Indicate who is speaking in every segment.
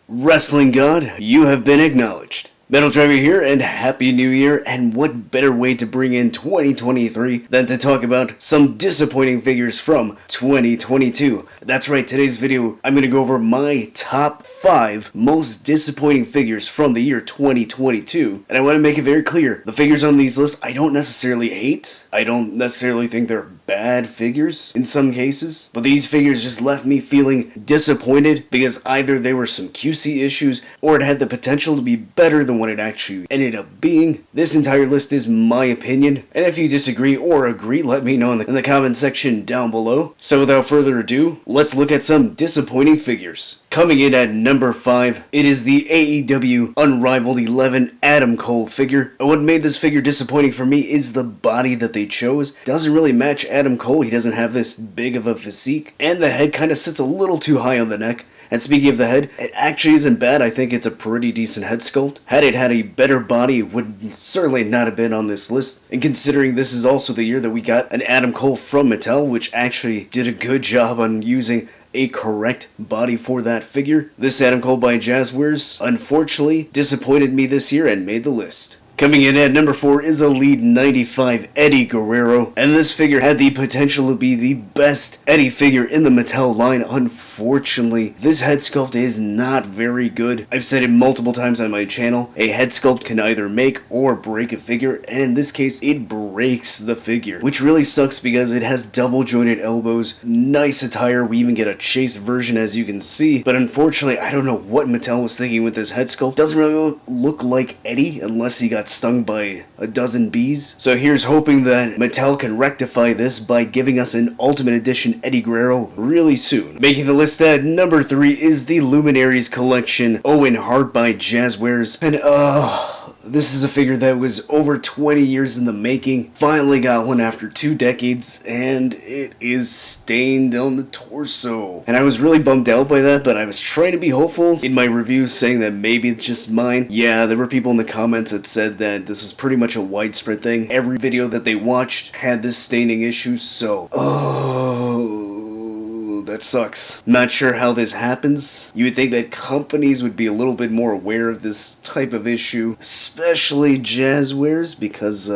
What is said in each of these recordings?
Speaker 1: Wrestling God, you have been acknowledged. Metal Driver here, and Happy New Year, and what better way to bring in 2023 than to talk about some disappointing figures from 2022. That's right, today's video, I'm going to go over my top 5 most disappointing figures from the year 2022, and I want to make it very clear, the figures on these lists I don't necessarily hate, I don't necessarily think they're bad figures in some cases, but these figures just left me feeling disappointed because either they were some QC issues or it had the potential to be better than what it actually ended up being. This entire list is my opinion, and if you disagree or agree, let me know in the comment section down below. So without further ado, let's look at some disappointing figures. Coming in at number 5, it is the AEW Unrivaled 11 Adam Cole figure. And what made this figure disappointing for me is the body that they chose. Doesn't really match Adam Cole, he doesn't have this big of a physique, and the head kind of sits a little too high on the neck. And speaking of the head, it actually isn't bad. I think it's a pretty decent head sculpt. Had it had a better body, it would certainly not have been on this list. And considering this is also the year that we got an Adam Cole from Mattel, which actually did a good job on using a correct body for that figure, this Adam Cole by Jazzwares unfortunately disappointed me this year and made the list. Coming in at number 4 is Elite 95 Eddie Guerrero, and this figure had the potential to be the best Eddie figure in the Mattel line. Unfortunately, this head sculpt is not very good. I've said it multiple times on my channel, a head sculpt can either make or break a figure, and in this case, it breaks the figure, which really sucks because it has double jointed elbows, nice attire, we even get a chase version as you can see, but unfortunately, I don't know what Mattel was thinking with this head sculpt. Doesn't really look like Eddie unless he got stung by a dozen bees. So here's hoping that Mattel can rectify this by giving us an Ultimate Edition Eddie Guerrero really soon. Making the list at number 3 is the Luminaries Collection Owen Hart by Jazzwares, and this is a figure that was over 20 years in the making. Finally got one after 2 decades, and it is stained on the torso. And I was really bummed out by that, but I was trying to be hopeful in my review, saying that maybe it's just mine. Yeah, there were people in the comments that said that this was pretty much a widespread thing. Every video that they watched had this staining issue, so that sucks. Not sure how this happens. You would think that companies would be a little bit more aware of this type of issue, especially Jazzwares, because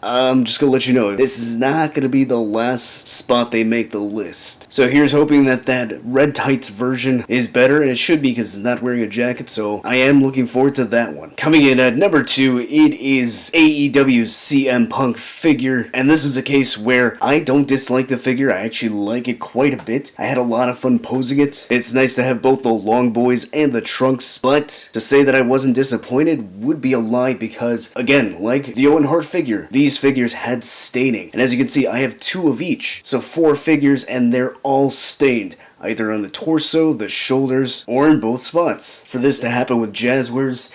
Speaker 1: I'm just gonna let you know, this is not gonna be the last spot they make the list. So here's hoping that that red tights version is better, and it should be because it's not wearing a jacket, so I am looking forward to that one. Coming in at number 2, it is AEW's CM Punk figure, and this is a case where I don't dislike the figure, I actually like it quite a bit. I had a lot of fun posing it. It's nice to have both the long boys and the trunks, but to say that I wasn't disappointed would be a lie because, again, like the Owen Hart figure, these figures had staining, and as you can see I have 2 of each, so 4 figures and they're all stained, either on the torso, the shoulders, or in both spots. For this to happen with Jazzwares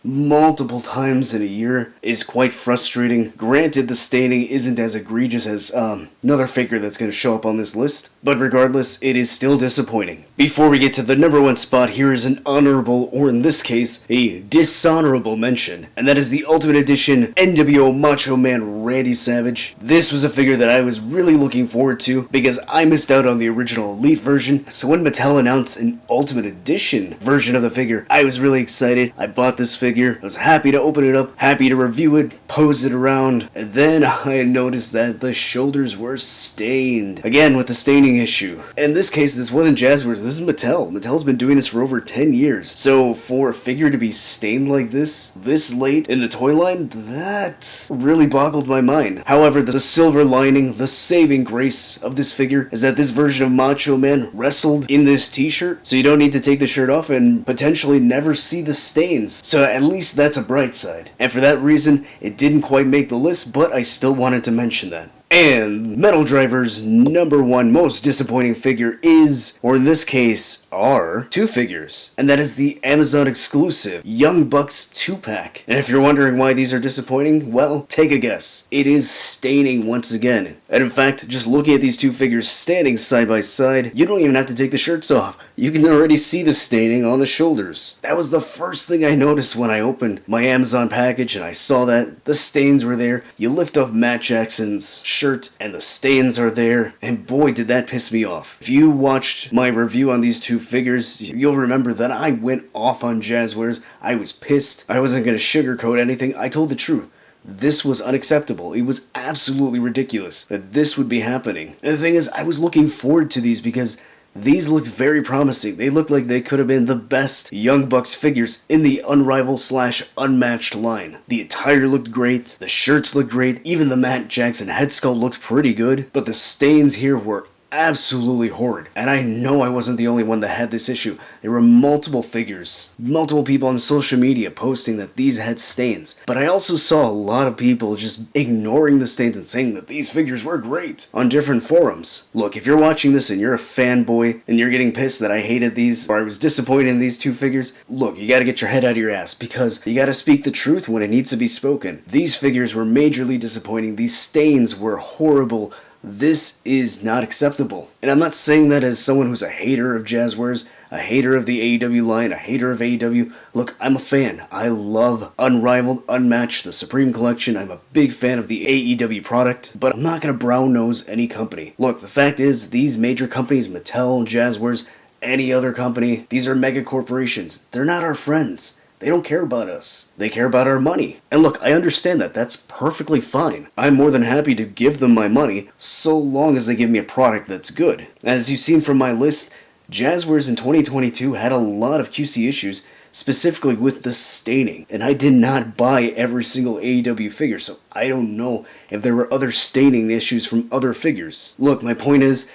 Speaker 1: multiple times in a year is quite frustrating. Granted, the staining isn't as egregious as another figure that's going to show up on this list, but regardless, it is still disappointing. Before we get to the number 1 spot, here is an honorable, or in this case, a dishonorable mention, and that is the Ultimate Edition NWO Macho Man Randy Savage. This was a figure that I was really looking forward to because I missed out on the original Elite version, so when Mattel announced an Ultimate Edition version of the figure, I was really excited. I bought this figure. I was happy to open it up, happy to review it, pose it around, and then I noticed that the shoulders were stained. Again, with the staining issue. In this case, this wasn't Jazzwares, this is Mattel. Mattel's been doing this for over 10 years. So for a figure to be stained like this late in the toy line, that really boggled my mind. However, the silver lining, the saving grace of this figure is that this version of Macho Man wrestled in this t-shirt, so you don't need to take the shirt off and potentially never see the stains. So at least that's a bright side. And for that reason, it didn't quite make the list, but I still wanted to mention that. And Metal Driver's number 1 most disappointing figure is, or in this case, are 2 figures. And that is the Amazon exclusive Young Bucks 2-pack. And if you're wondering why these are disappointing, well, take a guess. It is staining once again. And in fact, just looking at these 2 figures standing side by side, you don't even have to take the shirts off. You can already see the staining on the shoulders. That was the first thing I noticed when I opened my Amazon package and I saw that the stains were there. You lift off Matt Jackson's shirt, and the stains are there, and boy did that piss me off. If you watched my review on these two figures, you'll remember that I went off on Jazzwares. I was pissed. I wasn't going to sugarcoat anything. I told the truth. This was unacceptable. It was absolutely ridiculous that this would be happening. And the thing is, I was looking forward to these because these looked very promising. They looked like they could have been the best Young Bucks figures in the unrivaled/unmatched line. The attire looked great, the shirts looked great, even the Matt Jackson head sculpt looked pretty good, but the stains here were absolutely horrid. And I know I wasn't the only one that had this issue. There were multiple figures, multiple people on social media posting that these had stains. But I also saw a lot of people just ignoring the stains and saying that these figures were great on different forums. Look, if you're watching this and you're a fanboy and you're getting pissed that I hated these or I was disappointed in these two figures, look, you gotta get your head out of your ass because you gotta speak the truth when it needs to be spoken. These figures were majorly disappointing. These stains were horrible. This is not acceptable. And I'm not saying that as someone who's a hater of Jazzwares, a hater of the AEW line, a hater of AEW. Look, I'm a fan. I love Unrivaled, Unmatched, the Supreme Collection. I'm a big fan of the AEW product, but I'm not going to brown nose any company. Look, the fact is, these major companies, Mattel, Jazzwares, any other company, these are mega corporations. They're not our friends. They don't care about us. They care about our money. And look, I understand that. That's perfectly fine. I'm more than happy to give them my money so long as they give me a product that's good. As you've seen from my list, Jazzwares in 2022 had a lot of QC issues, specifically with the staining. And I did not buy every single AEW figure, so I don't know if there were other staining issues from other figures. Look, my point is,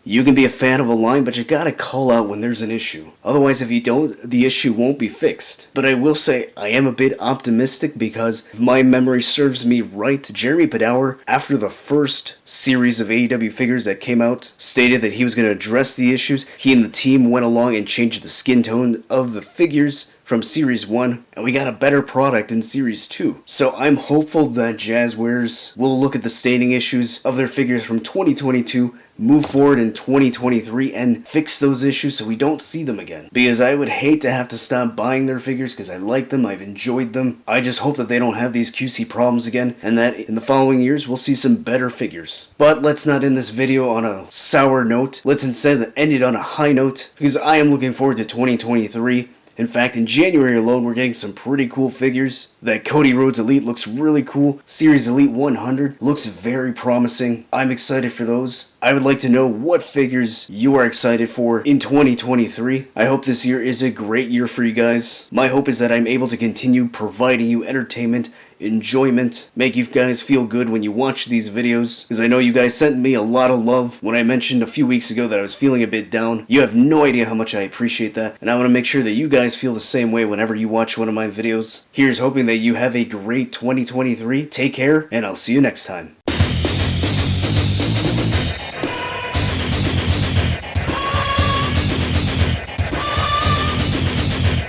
Speaker 1: you can be a fan of a line, but you gotta call out when there's an issue. Otherwise, if you don't, the issue won't be fixed. But I will say, I am a bit optimistic because if my memory serves me right, Jeremy Padour, after the first series of AEW figures that came out, stated that he was gonna address the issues. He and the team went along and changed the skin tone of the figures from Series 1, and we got a better product in Series 2. So I'm hopeful that Jazzwares will look at the staining issues of their figures from 2022, move forward in 2023, and fix those issues so we don't see them again. Because I would hate to have to stop buying their figures because I like them, I've enjoyed them. I just hope that they don't have these QC problems again, and that in the following years we'll see some better figures. But let's not end this video on a sour note. Let's instead end it on a high note, because I am looking forward to 2023. In fact, in January alone, we're getting some pretty cool figures. That Cody Rhodes Elite looks really cool. Series Elite 100 looks very promising. I'm excited for those. I would like to know what figures you are excited for in 2023. I hope this year is a great year for you guys. My hope is that I'm able to continue providing you entertainment, enjoyment, make you guys feel good when you watch these videos, because I know you guys sent me a lot of love when I mentioned a few weeks ago that I was feeling a bit down. You have no idea how much I appreciate that, and I want to make sure that you guys feel the same way whenever you watch one of my videos. Here's hoping that you have a great 2023. Take care, and I'll see you next time.